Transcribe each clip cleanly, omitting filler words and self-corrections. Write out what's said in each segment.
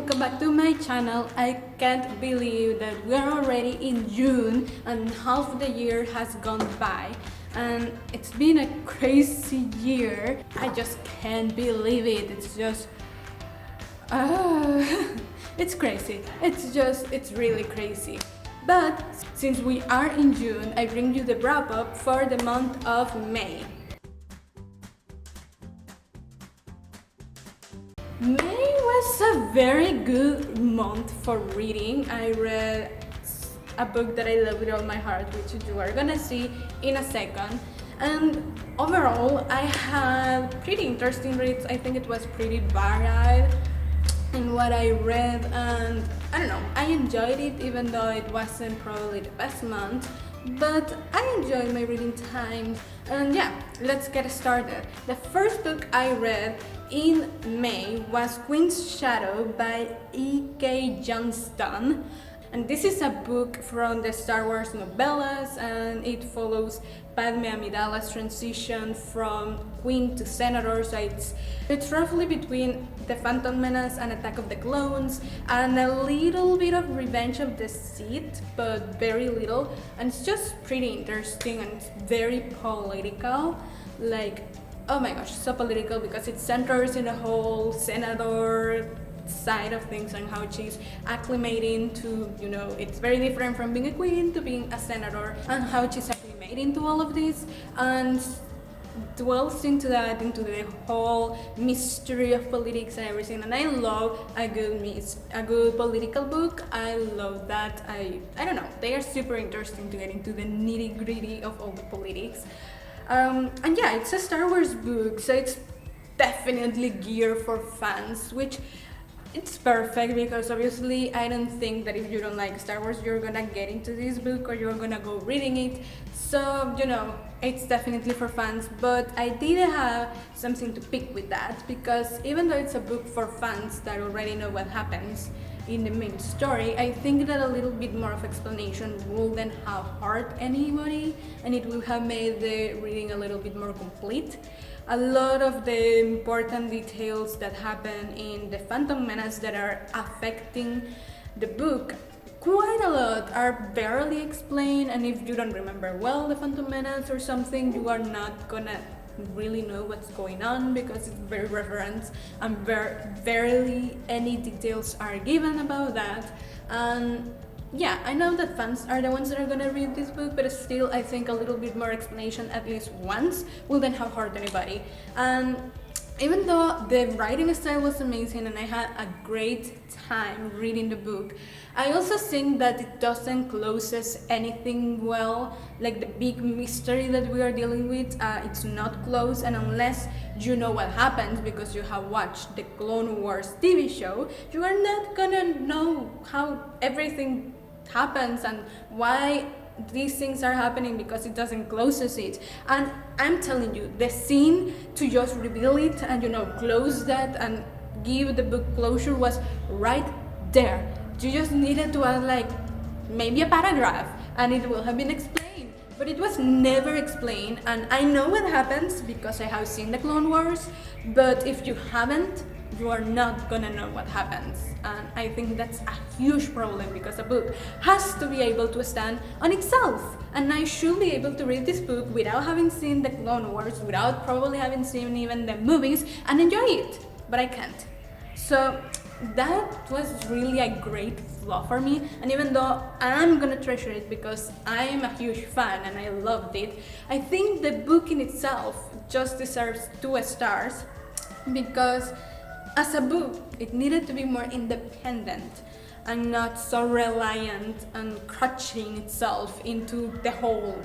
welcome back to my channel. I can't believe that we're already in June and half the year has gone by, and it's been a crazy year. I just can't believe it. It's just it's crazy. It's really crazy. But since we are in June, I bring you the wrap up for the month of May. May was a very good month for reading. I read a book that I love with all my heart, which you are gonna see in a second. And overall, I had pretty interesting reads. I think it was pretty varied in what I read, and I don't know, I enjoyed it even though it wasn't probably the best month. But I enjoyed my reading time, and yeah, let's get started. The first book I read in May was Quints Shadow by e.k.johnston. And this is a book from the Star Wars novellas, and it follows Padme Amidala's transition from Queen to Senator. So it's roughly between The Phantom Menace and Attack of the Clones, and a little bit of Revenge of the Sith, but very little. And it's just pretty interesting, and it's very political. Like, oh my gosh, so political, because it centers in the whole senator side of things and how she's acclimating to, you know, it's very different from being a queen to being a senator, and how she's acclimating to all of this, and dwells into that, into the whole mystery of politics and everything. And I love a good political book. I love that. I don't know, they are super interesting to get into the nitty-gritty of all the politics. And yeah, it's a Star Wars book, so it's definitely geared for fans, which it's perfect, because obviously I don't think that if you don't like Star Wars you're gonna get into this book or you're gonna go reading it. So, you know, it's definitely for fans. But I did have something to pick with that, because even though it's a book for fans that already know what happens in the main story, I think that a little bit more of explanation wouldn't have hurt anybody, and it would have made the reading a little bit more complete. A lot of the important details that happen in The Phantom Menace that are affecting the book quite a lot are barely explained, and if you don't remember well The Phantom Menace or something, you are not gonna really know what's going on, because it's very referenced and barely any details are given about that. And yeah, I know that fans are the ones that are gonna read this book, but still I think a little bit more explanation at least once wouldn't have hurt anybody. And even though the writing style was amazing and I had a great time reading the book, I also think that it doesn't closes anything well. Like the big mystery that we are dealing with, it's not closed, and unless you know what happens because you have watched the Clone Wars TV show, you are not gonna know how everything happens and why these things are happening, because it doesn't closes it. And I'm telling you, the scene to just reveal it and, you know, close that and give the book closure was right there. You just needed to add like maybe a paragraph and it will have been explained, but it was never explained. And I know what happens because I have seen the Clone Wars, but if you haven't, you are not gonna know what happens. And I think that's a huge problem, because a book has to be able to stand on itself, and I should be able to read this book without having seen the Clone Wars, without probably having seen even the movies, and enjoy it, but I can't. So that was really a great flaw for me, and even though I'm gonna treasure it because I'm a huge fan and I loved it, I think the book in itself just deserves 2 stars, because as a book, it needed to be more independent and not so reliant and crutching itself into the whole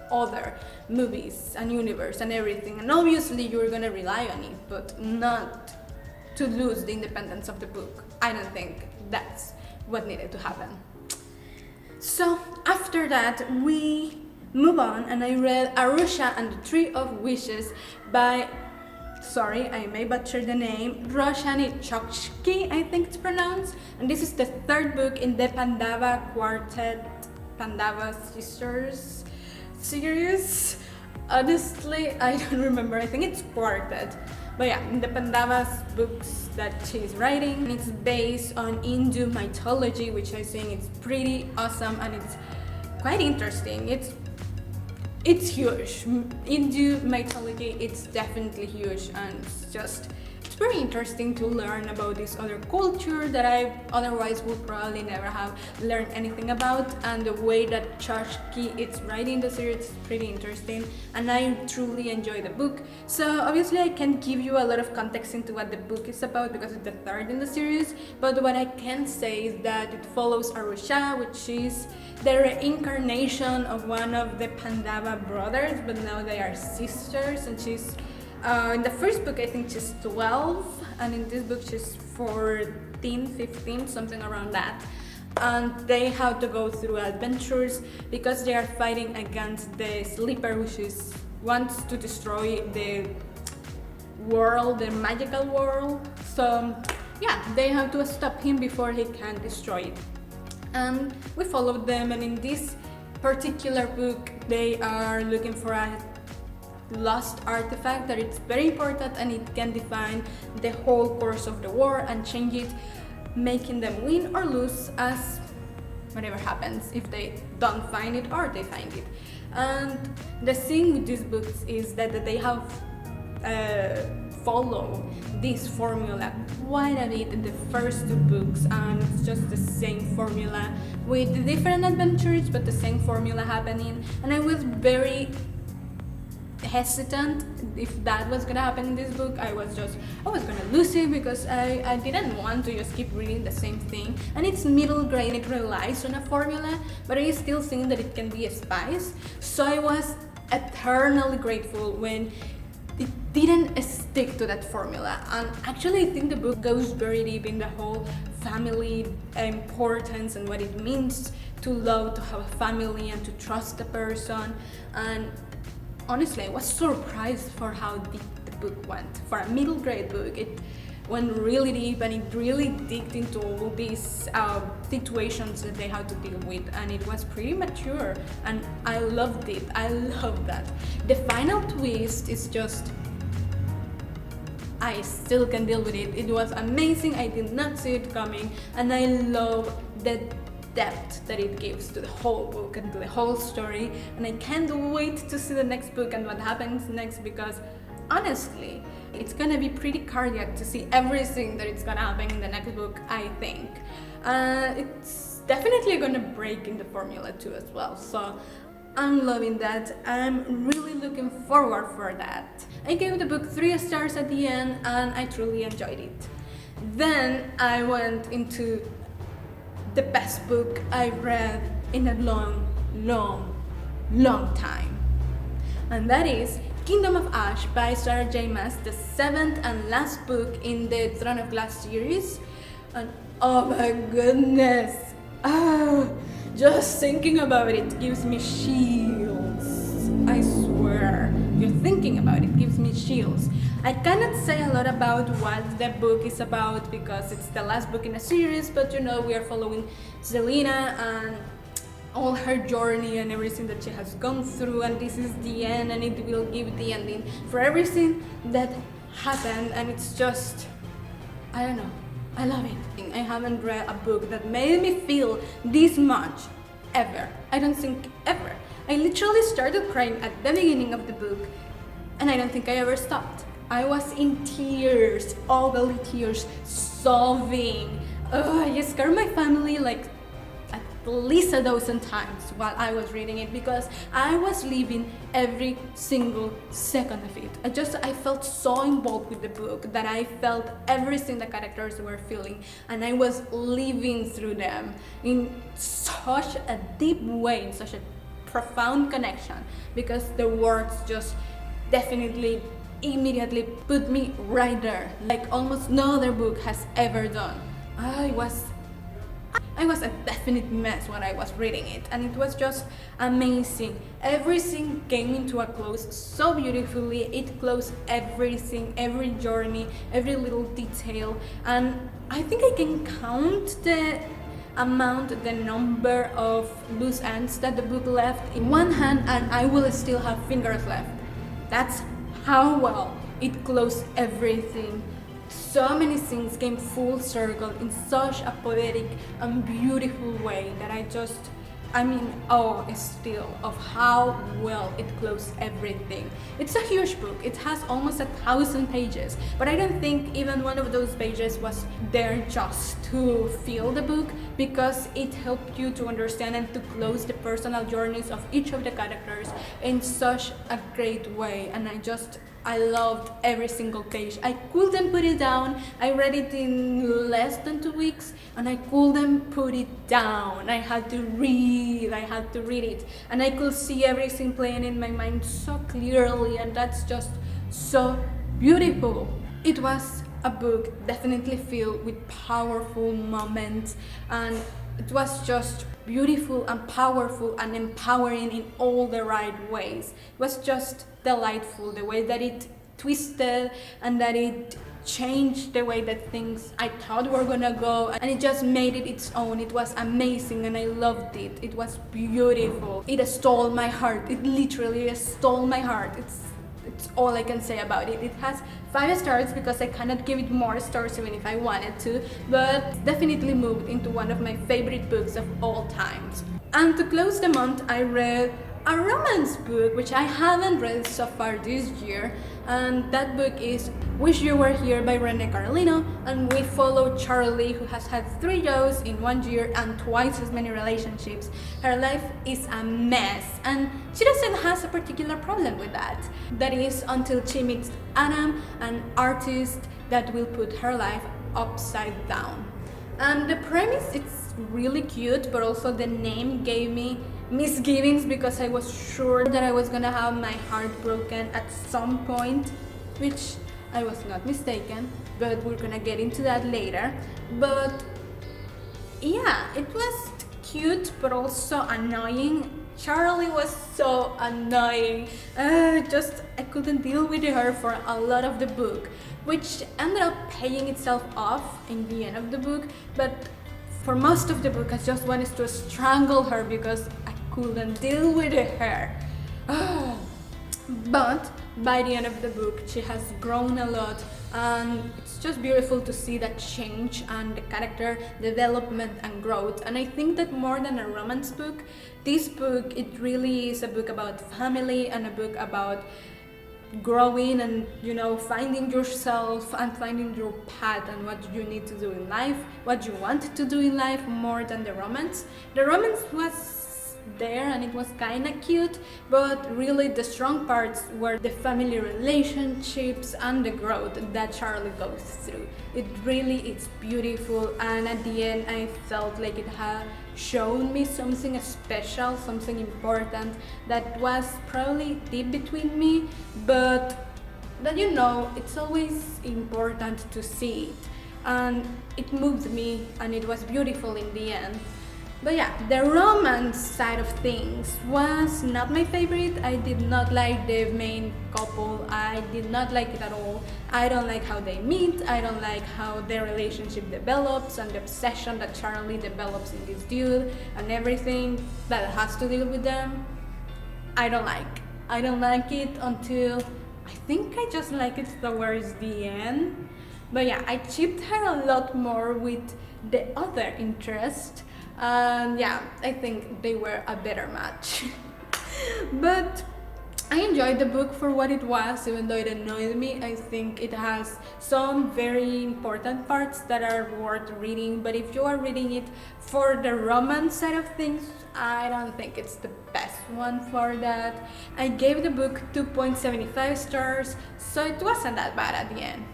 other movies and universe and everything. And obviously you're gonna rely on it, but not to lose the independence of the book. I don't think that's what needed to happen. So after that, we move on, and I read Arusha and the Tree of Wishes by, sorry, I may butcher the name, Roshani Chokshi, I think it's pronounced. And this is the 3rd book in the Pandava Quartet, Pandava Sisters series. Honestly, I don't remember. I think it's quartet. But yeah, the Pandavas books that she's writing, it's based on Hindu mythology, which I think is pretty awesome and it's quite interesting. It's huge. Hindu mythology, it's definitely huge, and it's very interesting to learn about this other culture that I otherwise would probably never have learned anything about. And the way that Chashki is writing the series is pretty interesting, and I truly enjoy the book. So obviously I can't give you a lot of context into what the book is about because it's the third in the series, but what I can say is that it follows Arusha, which is the reincarnation of one of the Pandava brothers, but now they are sisters, and she's in the first book I think she's 12, and in this book she's 14, 15, something around that. And they have to go through adventures because they are fighting against the Sleeper, which wants to destroy the world, the magical world. So yeah, they have to stop him before he can destroy it. And we followed them, and in this particular book they are looking for a lost artifact that it's very important, and it can define the whole course of the war and change it, making them win or lose as whatever happens if they don't find it or they find it. And the thing with these books is that they have follow this formula quite a bit in the first two books, and it's just the same formula with different adventures but the same formula happening. And I was very hesitant if that was gonna happen in this book. I was gonna lose it because I didn't want to just keep reading the same thing, and it's middle grade, it relies on a formula, but I still think that it can be a spice. So I was eternally grateful when it didn't stick to that formula. And actually I think the book goes very deep in the whole family importance and what it means to love, to have a family and to trust a person. And honestly, I was surprised for how deep the book went. For a middle grade book, it went really deep, and it really digged into all these situations that they had to deal with, and it was pretty mature, and I loved it. I love that. The final twist is just, I still can deal with it. It was amazing. I did not see it coming, and I love the depth that it gives to the whole book and to the whole story. And I can't wait to see the next book and what happens next, because honestly it's gonna be pretty cardiac to see everything that it's gonna happen in the next book. I think it's definitely gonna break in the formula too as well, so I'm loving that. I'm really looking forward for that. I gave the book 3 stars at the end, and I truly enjoyed it. Then I went into the best book I've read in a long time, and that is Kingdom of Ash by Sarah J. Maas, the 7th and last book in the Throne of Glass series. And oh my goodness, just thinking about it gives me chills. I swear, you're thinking about it gives me chills. I cannot say a lot about what the book is about because it's the last book in a series, but you know, we are following Zelina and all her journey and everything that she has gone through, and this is the end, and it will give the ending for everything that happened. And it's just, I don't know, I love it. I haven't read a book that made me feel this much ever. I don't think ever. I literally started crying at the beginning of the book, and I don't think I ever stopped. I was in tears, all the tears, sobbing. I scared my family like at least 1,000 times while I was reading it, because I was living every single second of it. I felt so involved with the book that I felt everything the characters were feeling, and I was living through them in such a deep way, in such a profound connection, because the words just definitely immediately put me right there, like almost no other book has ever done. I was a definite mess when I was reading it, and it was just amazing. Everything came into a close so beautifully. It closed everything, every journey, every little detail, and I think I can count the number of loose ends that the book left in one hand, and I will still have fingers left. That's how well it closed everything. So many things came full circle in such a poetic and beautiful way that I'm in awe still of how well it closed everything. It's a huge book. It has almost 1,000 pages, but I don't think even one of those pages was there just to fill the book, because it helped you to understand and to close the personal journeys of each of the characters in such a great way. And I loved every single page. I couldn't put it down. I read it in less than 2 weeks and I couldn't put it down. I had to read it. And I could see everything playing in my mind so clearly, and that's just so beautiful. It was a book definitely filled with powerful moments, and it was just beautiful and powerful and empowering in all the right ways. It was just delightful, the way that it twisted and that it changed the way that things I thought were gonna go, and it just made it its own. It was amazing and I loved it. It was beautiful. It stole my heart. It literally stole my heart. It's all I can say about it. It has 5 stars because I cannot give it more stars even if I wanted to, but it's definitely moved into one of my favorite books of all times. And to close the month, I read a romance book which I haven't read so far this year, and that book is Wish You Were Here by Rene Carlino, and we follow Charlie, who has had 3 jobs in 1 year and twice as many relationships. Her life is a mess, and she doesn't have a particular problem with that. That is until she meets Adam, an artist that will put her life upside down. And the premise, it's really cute, but also the name gave me misgivings because I was sure that I was gonna have my heart broken at some point, which I was not mistaken, but we're gonna get into that later. But yeah, it was cute but also annoying. Charlie was so annoying. I couldn't deal with her for a lot of the book, which ended up paying itself off in the end of the book. But for most of the book, I just wanted to strangle her because I couldn't deal with her. But by the end of the book, she has grown a lot, and it's just beautiful to see that change and the character development and growth. And I think that more than a romance book, this book, it really is a book about family and a book about growing and, you know, finding yourself and finding your path and what you need to do in life, what you want to do in life, more than the romance. The romance was there and it was kind of cute, but really the strong parts were the family relationships and the growth that Charlie goes through. It really is beautiful, and at the end I felt like it had shown me something special, something important that was probably deep between me, but that, you know, it's always important to see it, and it moved me and it was beautiful in the end. But yeah, the romance side of things was not my favorite. I did not like the main couple. I did not like it at all. I don't like how they meet. I don't like how their relationship develops and the obsession that Charlie develops in this dude and everything that has to deal with them. I don't like it until I think I just like it towards the end. But yeah, I chipped her a lot more with the other interest. And yeah, I think they were a better match. But I enjoyed the book for what it was, even though it annoyed me. I think it has some very important parts that are worth reading, but if you are reading it for the romance side of things, I don't think it's the best one for that. I gave the book 2.75 stars, so it wasn't that bad at the end.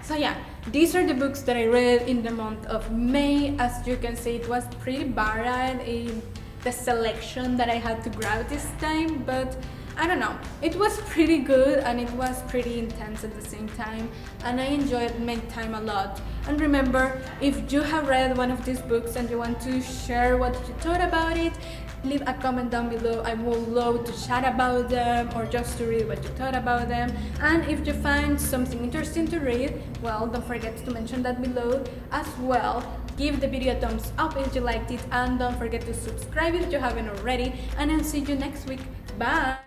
So yeah, these are the books that I read in the month of May. As you can see, it was pretty varied in the selection that I had to grab this time, but I don't know, it was pretty good and it was pretty intense at the same time, and I enjoyed my time a lot. And remember, if you have read one of these books and you want to share what you thought about it, leave a comment down below. I would love to chat about them or just to read what you thought about them. And if you find something interesting to read, well, don't forget to mention that below as well. Give the video a thumbs up if you liked it, and don't forget to subscribe if you haven't already, and I'll see you next week. Bye!